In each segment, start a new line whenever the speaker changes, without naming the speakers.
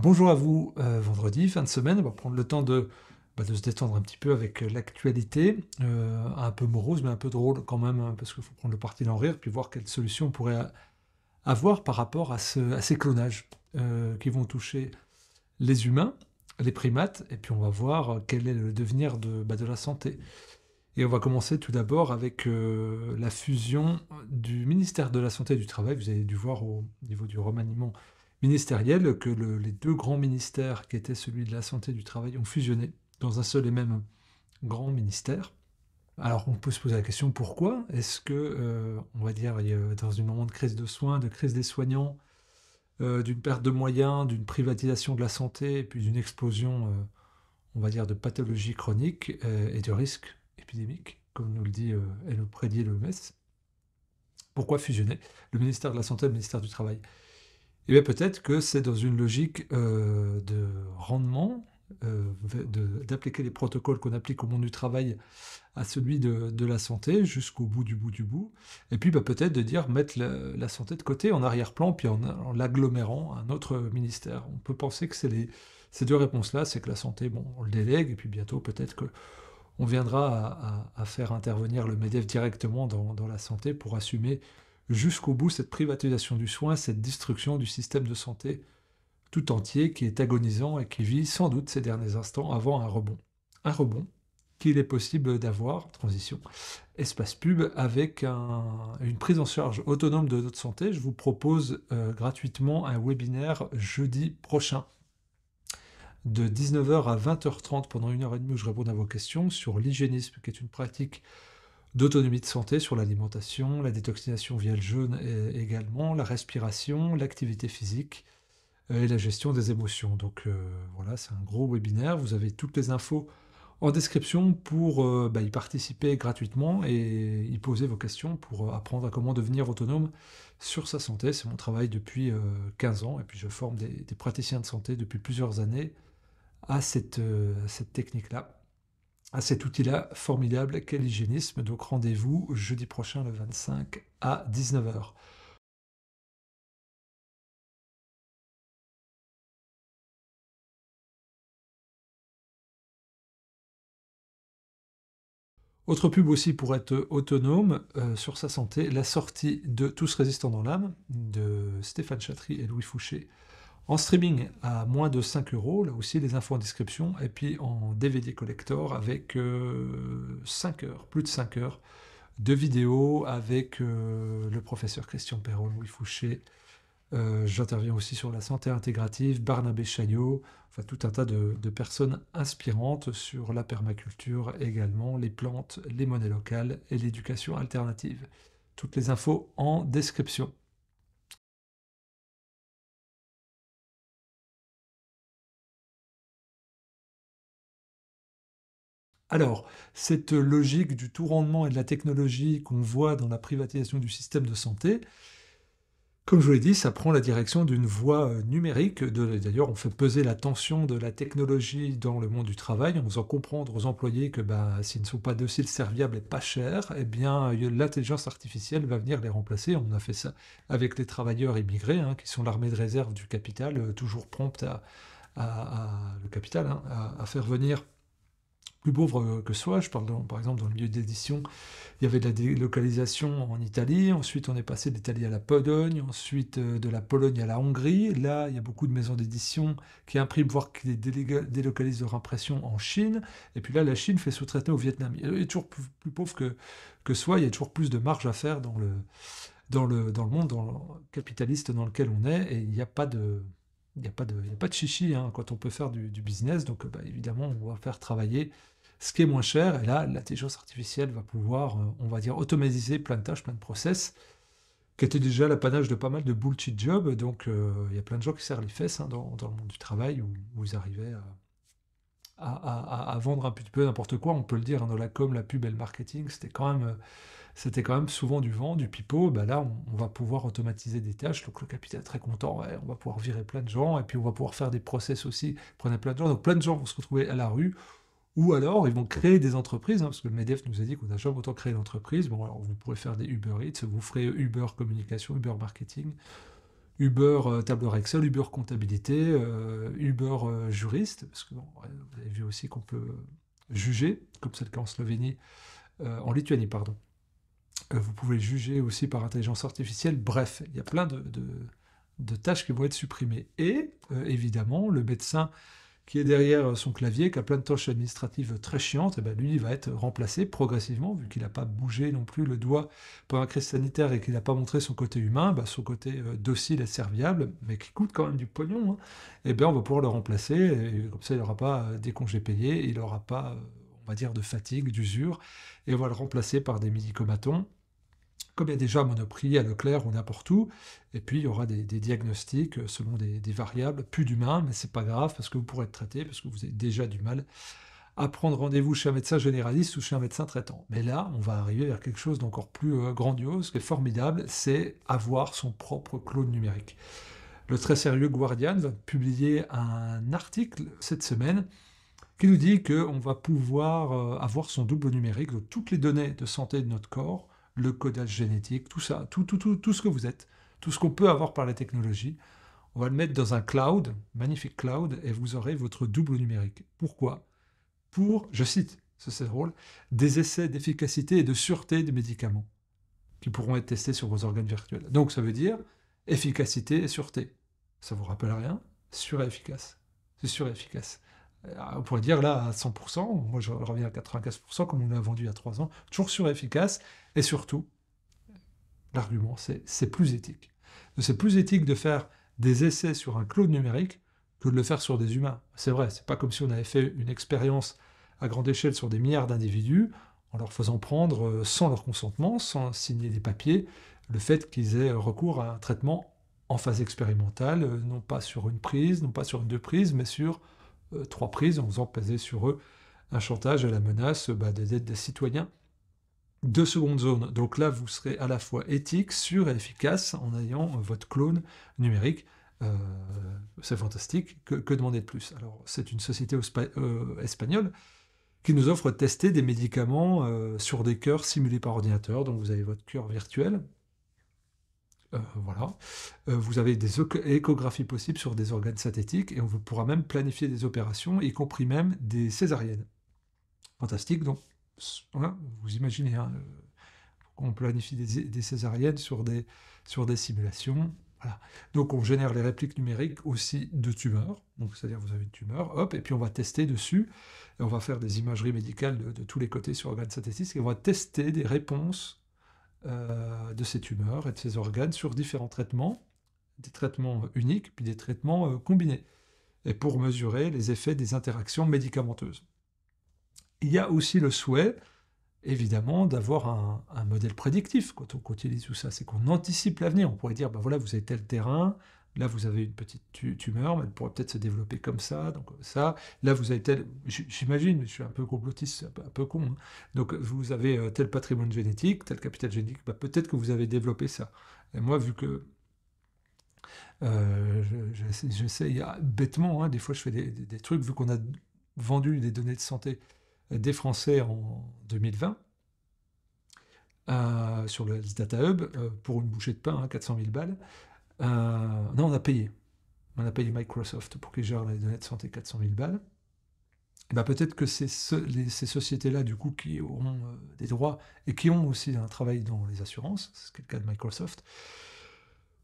Bonjour à vous, vendredi, fin de semaine, on va prendre le temps de se détendre un petit peu avec, l'actualité, un peu morose, mais un peu drôle quand même, hein, parce qu'il faut prendre le parti d'en rire, puis voir quelles solutions on pourrait avoir par rapport à ces clonages, qui vont toucher les humains, les primates, et puis on va voir, quel est le devenir de la santé. Et on va commencer tout d'abord avec, la fusion du ministère de la Santé et du Travail. Vous avez dû voir au niveau du remaniement ministériel que les 2 grands ministères qui étaient celui de la santé et du travail ont fusionné dans un seul et même grand ministère. Alors on peut se poser la question pourquoi? Est-ce que, on va dire, il y a dans un moment de crise de soins, de crise des soignants, d'une perte de moyens, d'une privatisation de la santé et puis d'une explosion, on va dire de pathologies chroniques, et de risques épidémiques, comme nous le dit, et le prédit l'OMS. Pourquoi fusionner le ministère de la Santé et le ministère du Travail? Eh bien peut-être que c'est dans une logique, de rendement, d'appliquer les protocoles qu'on applique au monde du travail à celui de la santé jusqu'au bout du bout du bout. Et puis, bah, peut-être de dire mettre la santé de côté en arrière-plan, puis en l'agglomérant à un autre ministère. On peut penser que c'est ces deux réponses-là, c'est que la santé, bon, on le délègue, et puis bientôt peut-être que on viendra à faire intervenir le MEDEF directement dans la santé pour assumer jusqu'au bout cette privatisation du soin, cette destruction du système de santé tout entier qui est agonisant et qui vit sans doute ces derniers instants avant un rebond. Un rebond qu'il est possible d'avoir, transition, espace pub, avec une prise en charge autonome de notre santé. Je vous propose gratuitement un webinaire jeudi prochain de 19h à 20h30 pendant 1h30 où je réponds à vos questions sur l'hygiénisme, qui est une pratique d'autonomie de santé sur l'alimentation, la détoxination via le jeûne également, la respiration, l'activité physique et la gestion des émotions. Donc voilà, c'est un gros webinaire. Vous avez toutes les infos en description pour y participer gratuitement et y poser vos questions pour apprendre à comment devenir autonome sur sa santé. C'est mon travail depuis 15 ans et puis je forme des praticiens de santé depuis plusieurs années à cette technique-là, à cet outil-là formidable qu'est l'hygiénisme. Donc rendez-vous jeudi prochain le 25 à 19h. Autre pub aussi pour être autonome sur sa santé, la sortie de Tous résistants dans l'âme de Stéphane Chatry et Louis Fouché en streaming à moins de 5 euros, là aussi les infos en description, et puis en DVD collector avec 5 heures, plus de 5 heures de vidéos avec le professeur Christian Perron, Louis Fouché. J'interviens aussi sur la santé intégrative, Barnabé Chaillot, enfin tout un tas de personnes inspirantes sur la permaculture également, les plantes, les monnaies locales et l'éducation alternative. Toutes les infos en description. Alors, cette logique du tout rendement et de la technologie qu'on voit dans la privatisation du système de santé, comme je vous l'ai dit, ça prend la direction d'une voie numérique. D'ailleurs, on fait peser la tension de la technologie dans le monde du travail en faisant comprendre aux employés que bah, s'ils ne sont pas dociles, serviables et pas chers, eh bien, l'intelligence artificielle va venir les remplacer. On a fait ça avec les travailleurs immigrés, hein, qui sont l'armée de réserve du capital, toujours prompte le capital, hein, à faire venir plus pauvres que soi. Je parle par exemple dans le milieu d'édition, il y avait de la délocalisation en Italie, ensuite on est passé d'Italie à la Pologne, ensuite de la Pologne à la Hongrie. Là, il y a beaucoup de maisons d'édition qui impriment, voire qui délocalisent leur impression en Chine. Et puis là, la Chine fait sous-traiter au Vietnam. Il est toujours plus pauvre que soi, il y a toujours plus de marge à faire dans le monde capitaliste dans lequel on est, et il n'y a pas de... Il y a pas de chichi hein, quand on peut faire du business, donc bah, évidemment on va faire travailler ce qui est moins cher, et là l'intelligence artificielle va pouvoir, on va dire, automatiser plein de tâches, plein de process, qui étaient déjà l'apanage de pas mal de bullshit jobs, donc il y a plein de gens qui serrent les fesses hein, dans le monde du travail, où ils arrivaient à vendre un petit peu n'importe quoi, on peut le dire, hein, dans la com, la pub et le marketing, c'était quand même souvent du vent, du pipeau. Bah là, on va pouvoir automatiser des tâches, donc le capital est très content, ouais, on va pouvoir virer plein de gens, et puis on va pouvoir faire des process aussi, prenez plein de gens, donc plein de gens vont se retrouver à la rue, ou alors ils vont créer des entreprises, hein, parce que le MEDEF nous a dit qu'on n'a jamais autant créé d'entreprises. Bon, alors vous pourrez faire des Uber Eats, vous ferez Uber communication, Uber marketing, Uber tableur Excel, Uber comptabilité, Uber juriste, parce que bon, ouais, vous avez vu aussi qu'on peut juger, comme c'est le cas en Slovénie, en Lituanie, pardon. Vous pouvez juger aussi par intelligence artificielle. Bref, il y a plein de tâches qui vont être supprimées. Et évidemment, le médecin qui est derrière son clavier, qui a plein de tâches administratives très chiantes, et ben lui, il va être remplacé progressivement, vu qu'il n'a pas bougé non plus le doigt pendant la crise sanitaire et qu'il n'a pas montré son côté humain, ben son côté docile et serviable, mais qui coûte quand même du pognon, hein, et bien on va pouvoir le remplacer, et comme ça il n'aura pas des congés payés, il n'aura pas, on va dire, de fatigue, d'usure, et on va le remplacer par des médicaments comme il y a déjà à Monoprix, à Leclerc ou n'importe où, et puis il y aura des diagnostics selon des variables, plus d'humains, mais c'est pas grave parce que vous pourrez être traité, parce que vous avez déjà du mal à prendre rendez-vous chez un médecin généraliste ou chez un médecin traitant. Mais là, on va arriver vers quelque chose d'encore plus grandiose, qui est formidable, c'est avoir son propre clone numérique. Le très sérieux Guardian va publier un article cette semaine qui nous dit qu'on va pouvoir avoir son double numérique, donc toutes les données de santé de notre corps, le codage génétique, tout ça, tout ce que vous êtes, tout ce qu'on peut avoir par la technologie, on va le mettre dans un cloud, magnifique cloud, et vous aurez votre double numérique. Pourquoi? Pour, je cite, ça c'est drôle, des essais d'efficacité et de sûreté des médicaments qui pourront être testés sur vos organes virtuels. Donc ça veut dire efficacité et sûreté. Ça vous rappelle rien? Sûr et efficace. C'est sûr et efficace. On pourrait dire là à 100%, moi je reviens à 95% comme on l'a vendu il y a 3 ans, toujours sûr et efficace, et surtout, l'argument c'est plus éthique. C'est plus éthique de faire des essais sur un clone numérique que de le faire sur des humains. C'est vrai, c'est pas comme si on avait fait une expérience à grande échelle sur des milliards d'individus, en leur faisant prendre, sans leur consentement, sans signer des papiers, le fait qu'ils aient recours à un traitement en phase expérimentale, non pas sur une prise, non pas sur 2 prises, mais sur 3 prises, en faisant peser sur eux un chantage et la menace d'être des citoyens de seconde zone. Donc là, vous serez à la fois éthique, sûr et efficace en ayant votre clone numérique. C'est fantastique. Que demander de plus? Alors, c'est une société espagnole qui nous offre de tester des médicaments sur des cœurs simulés par ordinateur. Donc, vous avez votre cœur virtuel. Voilà. Vous avez des échographies possibles sur des organes synthétiques et on vous pourra même planifier des opérations, y compris même des césariennes. Fantastique. Donc, voilà, vous imaginez, hein, on planifie des césariennes sur des simulations. Voilà. Donc on génère les répliques numériques aussi de tumeurs. Donc c'est-à-dire vous avez une tumeur, hop, et puis on va tester dessus, et on va faire des imageries médicales de tous les côtés sur organes synthétiques, et on va tester des réponses de ces tumeurs et de ces organes sur différents traitements, des traitements uniques, puis des traitements combinés, et pour mesurer les effets des interactions médicamenteuses. Il y a aussi le souhait, évidemment, d'avoir un modèle prédictif quand on utilise tout ça. C'est qu'on anticipe l'avenir. On pourrait dire, ben voilà, vous avez tel terrain, là vous avez une petite tumeur, mais elle pourrait peut-être se développer comme ça, donc ça. Là vous avez tel, j'imagine, je suis un peu complotiste, un peu con, hein. Donc vous avez tel patrimoine génétique, tel capital génétique, ben, peut-être que vous avez développé ça. Et moi, vu que j'essaye bêtement, hein, des fois je fais des trucs, vu qu'on a vendu des données de santé des Français en 2020 sur le Data Hub pour une bouchée de pain, hein, 400 000 balles. Non, on a payé. On a payé Microsoft pour qu'ils gèrent les données de santé 400 000 balles. Et ben peut-être que c'est ces sociétés-là, du coup, qui auront des droits et qui ont aussi un travail dans les assurances, c'est ce qui est le cas de Microsoft,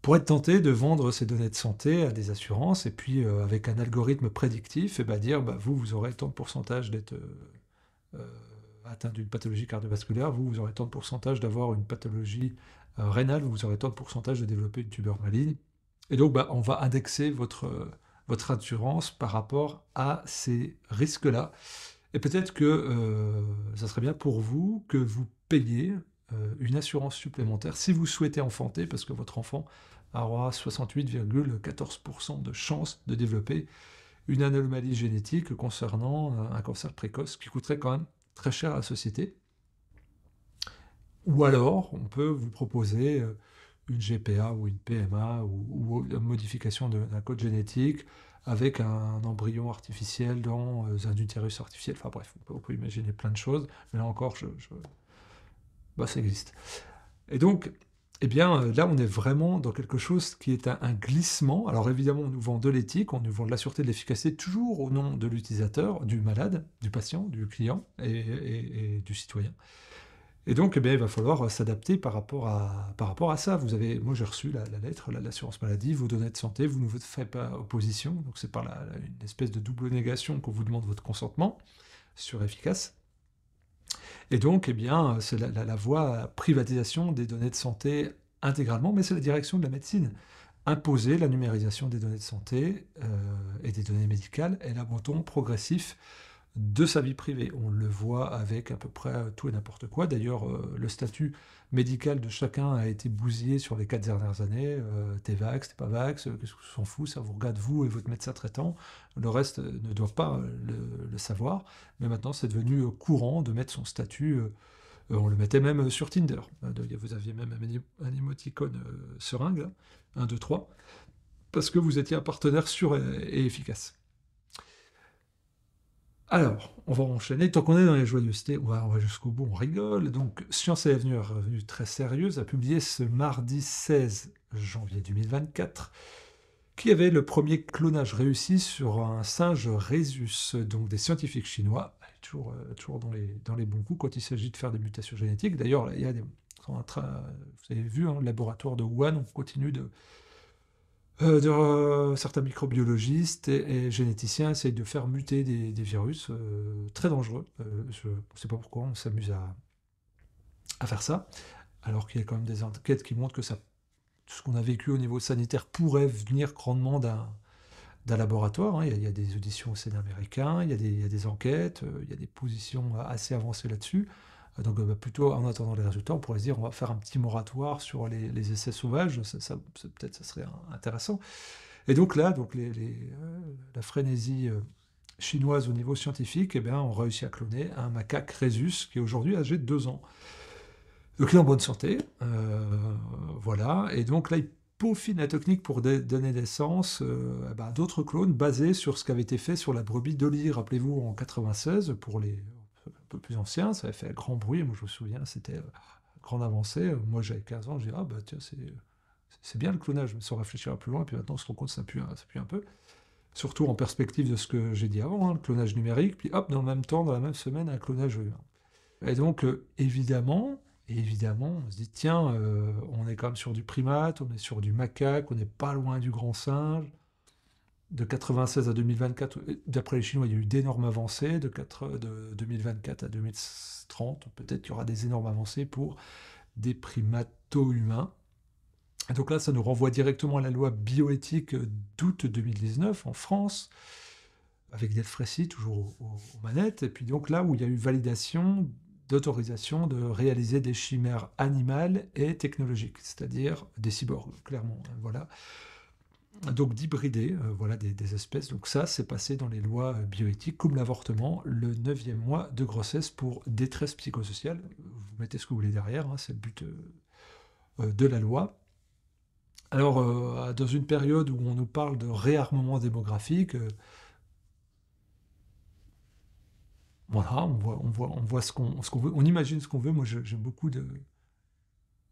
pourraient être tentés de vendre ces données de santé à des assurances et puis avec un algorithme prédictif, et ben dire vous aurez tant de pourcentage d'être atteint d'une pathologie cardiovasculaire, vous aurez tant de pourcentage d'avoir une pathologie rénale, vous aurez tant de pourcentage de développer une tumeur maligne. Et donc, on va indexer votre assurance par rapport à ces risques-là. Et peut-être que ça serait bien pour vous que vous payiez une assurance supplémentaire si vous souhaitez enfanter, parce que votre enfant aura 68,14% de chance de développer une anomalie génétique concernant un cancer précoce qui coûterait quand même très cher à la société. Ou alors, on peut vous proposer une GPA ou une PMA ou une modification d'un code génétique avec un embryon artificiel dans un utérus artificiel. Enfin bref, on peut imaginer plein de choses, mais là encore, ça existe. Et donc, eh bien, là, on est vraiment dans quelque chose qui est un glissement. Alors évidemment, on nous vend de l'éthique, on nous vend de la sûreté, de l'efficacité, toujours au nom de l'utilisateur, du malade, du patient, du client et du citoyen. Et donc, eh bien, il va falloir s'adapter par rapport à ça. Moi, j'ai reçu la lettre, l'assurance maladie, vos données de santé, vous ne vous faites pas opposition. Donc, c'est une espèce de double négation qu'on vous demande votre consentement sur efficace. Et donc, eh bien, c'est la voie à privatisation des données de santé intégralement, mais c'est la direction de la médecine. Imposer la numérisation des données de santé et des données médicales et l'abandon progressif de sa vie privée. On le voit avec à peu près tout et n'importe quoi. D'ailleurs, le statut médical de chacun a été bousillé sur les 4 dernières années. T'es vax, t'es pas vax, qu'est-ce que s'en fout, ça vous regarde vous et votre médecin traitant. Le reste ne doit pas le savoir. Mais maintenant, c'est devenu courant de mettre son statut. On le mettait même sur Tinder. Vous aviez même un émoticône seringue, là, 1, 2, 3, parce que vous étiez un partenaire sûr et efficace. Alors, on va enchaîner. Tant qu'on est dans les joyeusetés, on va jusqu'au bout, on rigole. Donc, Science et Avenir, revue très sérieuse, a publié ce mardi 16 janvier 2024, qui avait le premier clonage réussi sur un singe Rhesus, donc des scientifiques chinois, toujours dans les bons coups quand il s'agit de faire des mutations génétiques. D'ailleurs, il y a vous avez vu, hein, le laboratoire de Wuhan, on continue certains microbiologistes et généticiens essayent de faire muter des virus très dangereux. Je ne sais pas pourquoi on s'amuse à faire ça, alors qu'il y a quand même des enquêtes qui montrent que tout ce qu'on a vécu au niveau sanitaire pourrait venir grandement d'un laboratoire, hein. Il y a des auditions au Sénat américain, il y a des enquêtes, il y a des positions assez avancées là-dessus. Donc plutôt en attendant les résultats, on pourrait se dire on va faire un petit moratoire sur les essais sauvages, peut-être ça serait intéressant. Et donc là, la frénésie chinoise au niveau scientifique, eh bien, on réussit à cloner un macaque Rhesus qui est aujourd'hui âgé de 2 ans. Donc il est en bonne santé, voilà. Et donc là, il peaufine la technique pour donner naissance à d'autres clones basés sur ce qui avait été fait sur la brebis Dolly, rappelez-vous, en 96, pour les un peu plus anciens, ça avait fait grand bruit, moi je me souviens, c'était grande avancée. Moi j'avais 15 ans, je dis ah bah tiens, c'est bien le clonage, mais sans réfléchir plus loin, et puis maintenant on se rend compte que ça pue un peu. Surtout en perspective de ce que j'ai dit avant, hein, le clonage numérique, puis hop, dans le même temps, dans la même semaine, un clonage humain. Et donc, évidemment, on se dit, tiens, on est quand même sur du primate, on est sur du macaque, on n'est pas loin du grand singe. De 96 à 2024, d'après les Chinois, il y a eu d'énormes avancées. De 2024 à 2030, peut-être qu'il y aura des énormes avancées pour des primato-humains. Et donc là, ça nous renvoie directement à la loi bioéthique d'août 2019 en France, avec Delfrécy, toujours aux manettes. Et puis donc là où il y a eu validation d'autorisation de réaliser des chimères animales et technologiques, c'est-à-dire des cyborgs, clairement. Voilà. Donc d'hybrider voilà, des espèces. Donc ça, c'est passé dans les lois bioéthiques, comme l'avortement, le 9e mois de grossesse pour détresse psychosociale. Vous mettez ce que vous voulez derrière, hein, c'est le but de la loi. Alors, dans une période où on nous parle de réarmement démographique, voilà, on voit ce qu'on veut, on imagine ce qu'on veut. Moi, j'ai beaucoup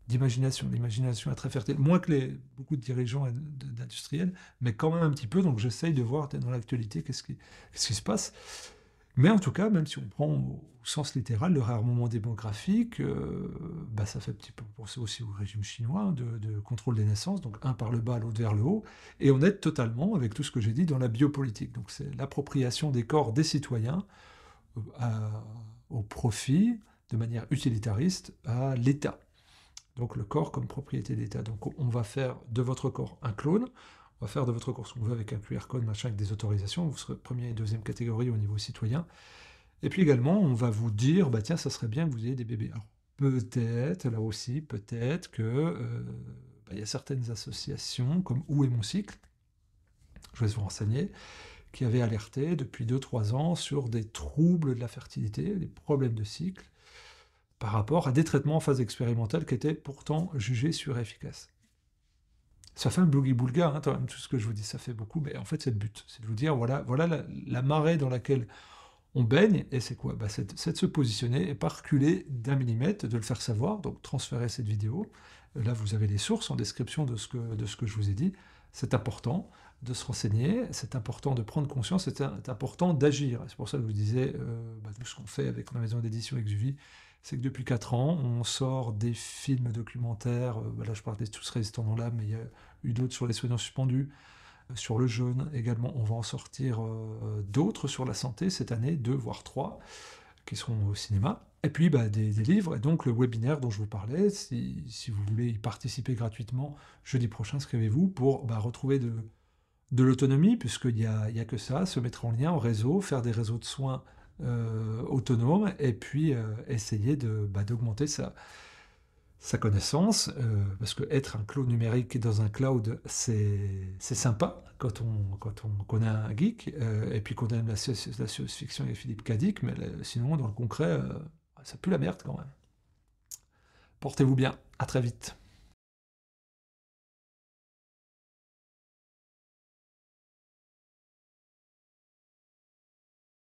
d'imagination. L'imagination est très fertile, moins que beaucoup de dirigeants et d'industriels, mais quand même un petit peu. Donc, j'essaye de voir dans l'actualité qu'est-ce qui se passe. Mais en tout cas, même si on prend au sens littéral, le réarmement démographique, ça fait un petit peu penser aussi au régime chinois hein, de contrôle des naissances, donc un par le bas, l'autre vers le haut, et on est totalement, avec tout ce que j'ai dit, dans la biopolitique. Donc c'est l'appropriation des corps des citoyens au profit, de manière utilitariste, à l'État. Donc le corps comme propriété d'État. Donc on va faire de votre corps un clone, on va faire de votre corps ce qu'on veut avec un QR code, machin, avec des autorisations, vous serez première et deuxième catégorie au niveau citoyen. Et puis également, on va vous dire, bah tiens, ça serait bien que vous ayez des bébés. Alors peut-être, là aussi, peut-être que il y a certaines associations, comme Où est mon cycle, je vais vous renseigner, qui avaient alerté depuis 2-3 ans sur des troubles de la fertilité, des problèmes de cycle, par rapport à des traitements en phase expérimentale qui étaient pourtant jugés efficaces. Ça fait un boogie-boulga, hein, tout ce que je vous dis, ça fait beaucoup, mais en fait c'est le but, c'est de vous dire, voilà la marée dans laquelle on baigne, et c'est quoi c'est de se positionner et pas reculer d'1 millimètre, de le faire savoir, donc transférer cette vidéo, Là, vous avez les sources en description de ce que je vous ai dit. C'est important de se renseigner, c'est important de prendre conscience, c'est important d'agir. C'est pour ça que je vous disais, tout ce qu'on fait avec la maison d'édition Exuvie, c'est que depuis 4 ans, on sort des films documentaires, là je parlais de Tous résistants dans l'âme, mais il y a eu d'autres sur les soignants suspendus, sur le jeûne également. On va en sortir d'autres sur la santé cette année, 2 voire 3, qui seront au cinéma. Et puis des livres, et donc le webinaire dont je vous parlais, si vous voulez y participer gratuitement, jeudi prochain, inscrivez-vous pour retrouver de l'autonomie, puisqu'il n'y a que ça, se mettre en lien, en réseau, faire des réseaux de soins autonomes, et puis essayer d'augmenter sa connaissance, parce que être un clone numérique dans un cloud, c'est sympa quand on connaît un geek, et puis qu'on aime la science-fiction avec Philippe Cadic, mais sinon, dans le concret, ça pue la merde quand même. Portez-vous bien, à très vite.